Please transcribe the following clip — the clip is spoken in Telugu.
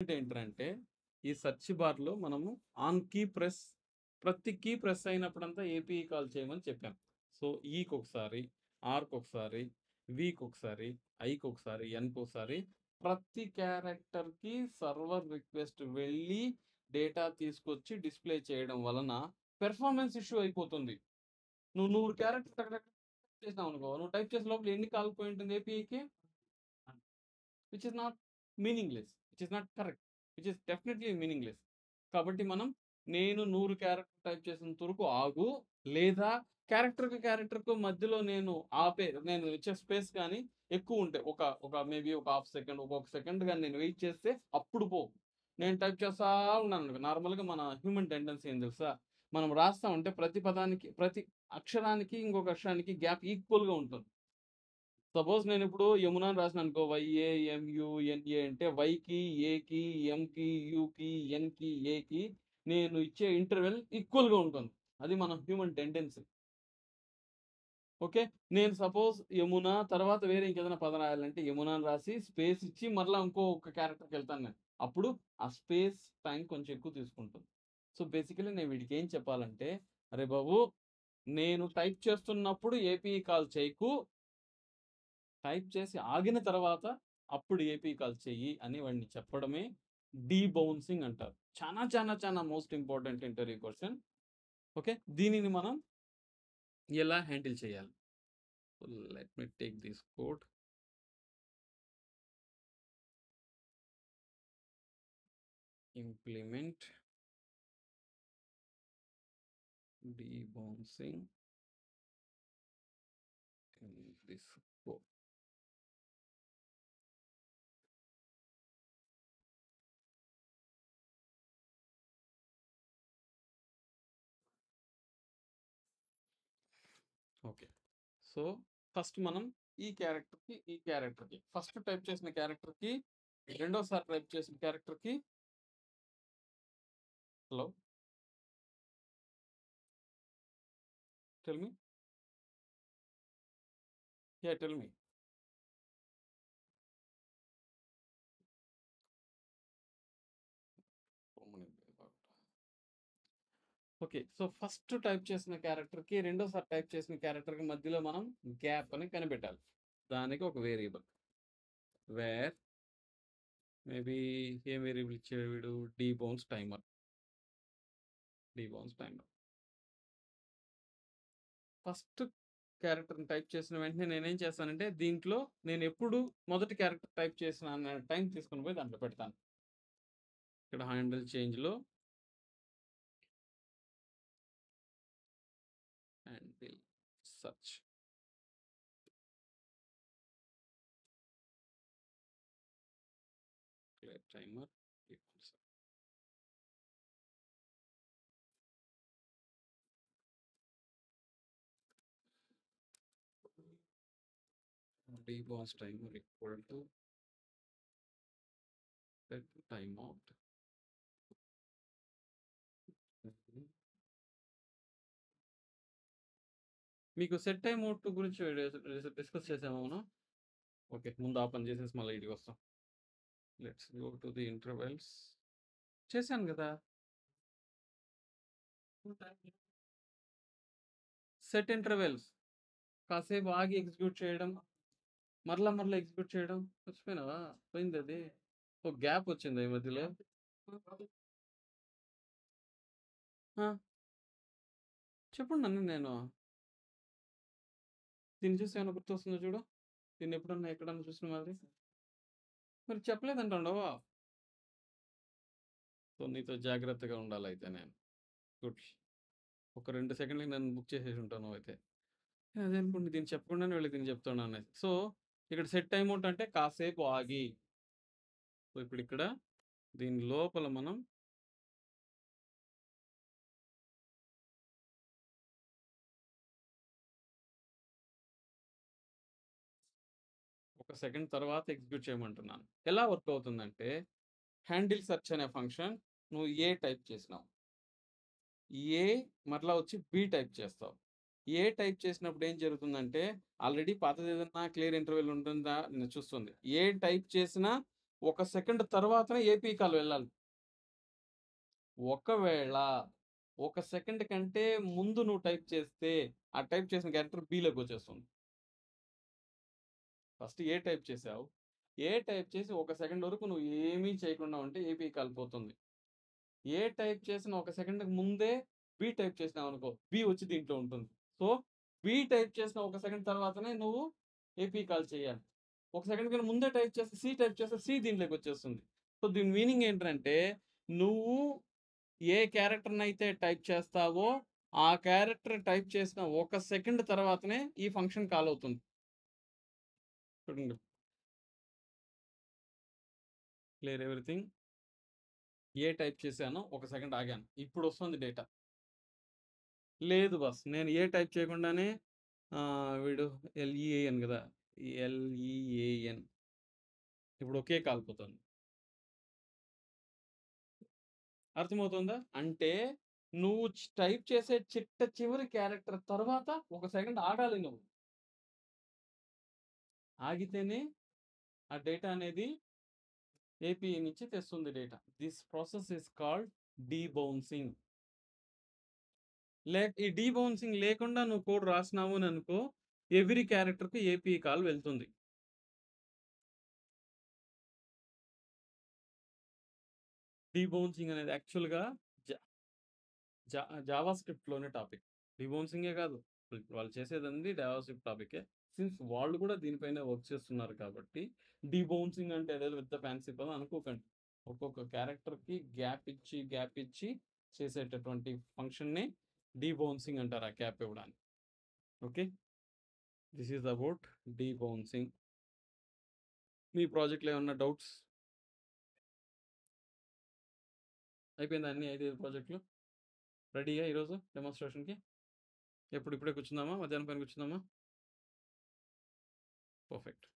ఏంటంటే ఈ సెర్చ్ బార్‌లో మనము ఆన్ కీ ప్రెస్ ప్రతి కీ ప్రెస్ అయినప్పుడంతా ఏపీఈ కాల్ చేయమని చెప్పాం. సో, ఈకొకసారి, ఆర్‌కొకసారి, వీకొకసారి, ఐకొకసారి, ఎన్‌కొకసారి ప్రతి క్యారెక్టర్‌కి సర్వర్ రిక్వెస్ట్ వెళ్ళి డేటా తీసుకొచ్చి డిస్‌ప్లే చేయడం వలన పెర్ఫార్మన్స్ ఇష్యూ అయిపోతుంది. నువ్వు 100 క్యారెక్టర్ టక టక చేసినావనుకో, నువ్వు టైప్ చేసే లోపల ఎన్ని కాలిపోయి ఉంటుంది ఏపీఈకి? Which is not meaningless. Which is not correct. Which is definitely meaningless. కాబట్టి మనం నేను 100 క్యారెక్టర్ టైప్ చేసేంత వరకు ఆగు. లేదా క్యారెక్టర్‌కి మధ్యలో నేను ఇచ్చే స్పేస్ గాని ఎక్కువుంటే ఒక మేబీ ఒక హాఫ్ సెకండ్, ఒక్కొక్క సెకండ్ గాని నేను వెయిట్ చేస్తే అప్పుడు పో. నేను టైప్ చేస్తా ఉన్నాననుకో, నార్మల్‌గా మన హ్యూమన్ టెండెన్సీ ఏం తెలుసా? మనం రాస్తా ఉంటే ప్రతి పదానికి, ప్రతి అక్షరానికి, ఇంకొక అక్షరానికి గ్యాప్ ఈక్వల్‌గా ఉంటుంది. సపోజ్ నేనిప్పుడు యమున అని రాసినాననుకో, YAMUNA అంటే వైకి, ఏకి, ఎంకి, యూకి, ఎన్‌కి, ఏకి నేను ఇచ్చే ఇంటర్వెల్ ఈక్వల్‌గా ఉంటుంది. అది మన హ్యూమన్ టెండెన్సీ. ఓకే. నేను సపోజ్ యమున తర్వాత వేరే ఇంకేదైనా పదం రాయాలంటే యమున అని రాసి స్పేస్ ఇచ్చి మరలా ఇంకొక క్యారెక్టర్‌కెళ్తాను నేను. అప్పుడు ఆ స్పేస్ టైం కొంచెం ఎక్కువ తీసుకుంటుంది. సో, బేసికల్లీ నేను వీడికి ఏం చెప్పాలంటే, "అరే బాబు! నేను టైప్ చేస్తున్నప్పుడు ఏపీఈ కాల్ చేయకు. టైప్ చేసి ఆగిన తర్వాత అప్పుడు ఏపీ కాల్ చెయ్యి" అని వాడిని చెప్పడమే డీబౌన్సింగ్ అంటారు. చాలా most important interview question. Okay. దీనిని మనం ఎలా హ్యాండిల్ చేయాలి? Let me take this code. Implement debouncing in this code. Okay. So, first మనం ఈ క్యారెక్టర్‌కి ఫస్ట్ టైప్ చేసిన క్యారెక్టర్‌కి, రెండోసారి టైప్ చేసిన క్యారెక్టర్‌కి hello! Tell me. Yeah! Tell me. Okay. So, first type చేసిన క్యారెక్టర్‌కి, రెండోసారి టైప్ చేసిన క్యారెక్టర్‌కి మధ్యలో మనం గ్యాప్ అని కనిపెట్టాలి. దానికి ఒక వేరియబుల్. వేర్ మేబీ ఏం వేరియబుల్ ఇచ్చాడు వీడు? డీబౌన్స్ టైమర్. Debounce timer. ఫస్ట్ క్యారెక్టర్‌ని టైప్ చేసిన వెంటనే నేనేం చేస్తానంటే, దీంట్లో నేనెప్పుడు మొదటి క్యారెక్టర్ టైప్ చేసిన అన్న టైం తీసుకొని పోయి దాంట్లో పెడతాను. ఇక్కడ హ్యాండిల్ చేంజ్‌లో handle search. Clear timer. Debounce timer equal to set time out. మీకు సెట్ టైమ్ అవుట్ గురించి డిస్కస్ చేసామా మనం? ఓకే. ముందు ఆ పని చేసేసి మళ్ళీ ఈటికొస్తాం. Let's go to the intervals. చేశాను గదా! Set intervals. కాసేపు ఆగి ఎగ్జిక్యూట్ చేయడం. మరలా ఎగ్జిక్యూట్ చేయడం. మర్చిపోయినావా? పోయిందది. ఒక గ్యాప్ వచ్చిందా ఈ మధ్యలో? ఆ! చెప్పుండను నేను. దీన్ని చూసి ఏమైనా గుర్తొస్తుందో చూడు. దీన్నెప్పుడన్నా ఎక్కడన్నా చూసిన మాదిరి. మరి చెప్పలేదంటున్నావు. సో, నీతో జాగ్రత్తగా ఉండాలయితే నేను. గుడ్. ఒక 2 సెకండ్‌లకి నన్ను బుక్ చేసేసి ఉంటావు నువ్వైతే. అదే అనుకోండి దీన్ని చెప్పకుండానే వీళ్ళకి దీన్ని చెప్తున్నాననేసి. సో, ఇక్కడ సెట్ టైమ్ అవుట్ అంటే కాసేపు ఆగి. సో, ఇప్పుడిక్కడ దీని లోపల మనం ఒక సెకండ్ తర్వాత ఎగ్జిక్యూట్ చేయమంటున్నాను. ఎలా వర్క్ అవుతుందంటే, హ్యాండిల్ సెర్చ్ అనే ఫంక్షన్ నువ్వు ఏ టైప్ చేసినావు. ఏ మరలా వచ్చి బి టైప్ చేస్తావు. ఏ టైప్ చేసినప్పుడు ఏం జరుగుతుందంటే, ఆల్రెడీ పాతదేదన్నా క్లియర్ ఇంటర్వెల్ ఉంటుందా చూస్తుంది. ఏ టైప్ చేసినా ఒక సెకండ్ తర్వాతనే ఏపీ కాల్ వెళ్ళాలి. ఒకవేళ ఒక సెకండ్ కంటే ముందు నువ్వు టైప్ చేస్తే, ఆ టైప్ చేసిన క్యారెక్టర్ బిలోకొచ్చేస్తుంది. ఫస్ట్ ఏ టైప్ చేసావు. ఏ టైప్ చేసి ఒక సెకండ్ వరకు నువ్వు ఏమీ చేయకుండా ఉంటే ఏపీ కాల్ పోతుంది. ఏ టైప్ చేసిన ఒక సెకండ్‌కి ముందే బి టైప్ చేసినావనుకో, బి వచ్చి దీంట్లో ఉంటుంది. సో, బి టైప్ చేసిన ఒక సెకండ్ తర్వాతనే నువ్వు ఏపీ కాల్ చేయాలి. ఒక సెకండ్ కన్నా ముందే టైప్ చేస్తే, సి టైప్ చేస్తే సి దీంట్లోకొచ్చేస్తుంది. సో, దీని మీనింగ్ ఏంటంటే, నువ్వు ఏ క్యారెక్టర్‌నైతే టైప్ చేస్తావో, ఆ క్యారెక్టర్ టైప్ చేసిన ఒక సెకండ్ తర్వాతనే ఈ ఫంక్షన్ కాల్ అవుతుంది. చూడండి. Clear everything. ఏ టైప్ చేశానో ఒక సెకండ్ ఆగాను. ఇప్పుడొస్తుంది డేటా. లేదు బాస్. నేను ఏ టైప్ చేయకుండానే వీడు ఎల్ఈఏఎన్ గదా! ఎల్ఈఏఎన్ ఇప్పుడు ఒకే కాలిపోతుంది. అర్థమవుతుందా? అంటే నువ్వు టైప్ చేసే చిట్ట చివరి క్యారెక్టర్ తర్వాత ఒక సెకండ్ ఆగాలి నువ్వు. ఆగితేనే ఆ డేటా అనేది ఏపీఐ నుంచి తెస్తుంది data. This process is called debouncing. ఈ డీబౌన్సింగ్ లేకుండా నువ్వు కోడ్ రాసినావు అని అనుకో, ఎవ్రీ క్యారెక్టర్‌కి ఏపీఐ కాల్ వెళ్తుంది. డీబౌన్సింగ్ అనేది యాక్చువల్‌గా జ జా జావాస్క్రిప్ట్‌లోనే టాపిక్. డీబౌన్సింగే కాదు. వాళ్ళు చేసేదన్నీ జావాస్క్రిప్ట్ టాపికే. సిన్స్ వాళ్ళు కూడా దీనిపైనే వర్క్ చేస్తున్నారు కాబట్టి, డీబౌన్సింగ్ అంటే అదేదో పెద్ద ఫ్యాన్సీ పదం అనుకోకండి. ఒక్కొక్క క్యారెక్టర్‌కి గ్యాప్ ఇచ్చి చేసేటటువంటి ఫంక్షన్‌ని డీబౌన్సింగ్ అంటారు ఆ గ్యాప్ ఇవ్వడాన్ని. Okay. This is about debouncing. మీ ప్రాజెక్ట్‌లో ఏమన్నా డౌట్స్? అయిపోయిందా అన్నీ 5 ప్రాజెక్టులు? రెడీయా ఈరోజు డెమోన్‌స్ట్రేషన్‌కి? ఇప్పుడే కూర్చుందామా? మధ్యాహ్నం పైన కూర్చుందామా? పర్ఫెక్ట్.